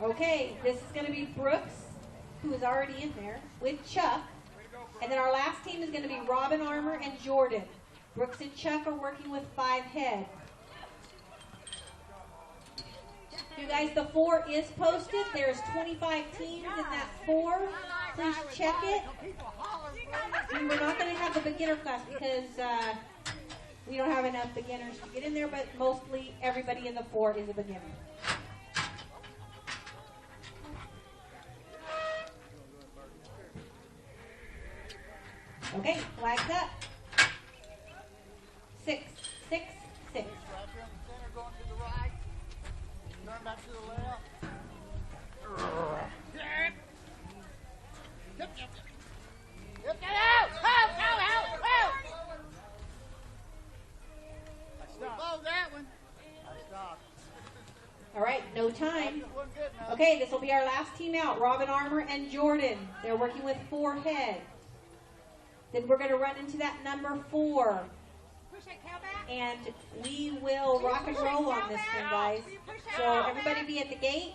Okay, this is going to be Brooks, who is already in there, with Chuck. And then our last team is going to be Robin Armour and Jordan. Brooks and Chuck are working with 5 head. You guys, the 4 is posted. There's 25 teams in that 4. Please check it. And we're not going to have the beginner class because we don't have enough beginners to get in there, but mostly everybody in the 4 is a beginner. Okay, flags up. 6, 6, 6. Going to the right. Turn back to the left. Yep. Out! I stopped. That one. I stopped. All right, no time. Okay, this will be our last team out. Robin Armour and Jordan. They're working with 4 head. Then we're going to run into that number 4. And we will rock and roll on this one, guys. So everybody be at the gate.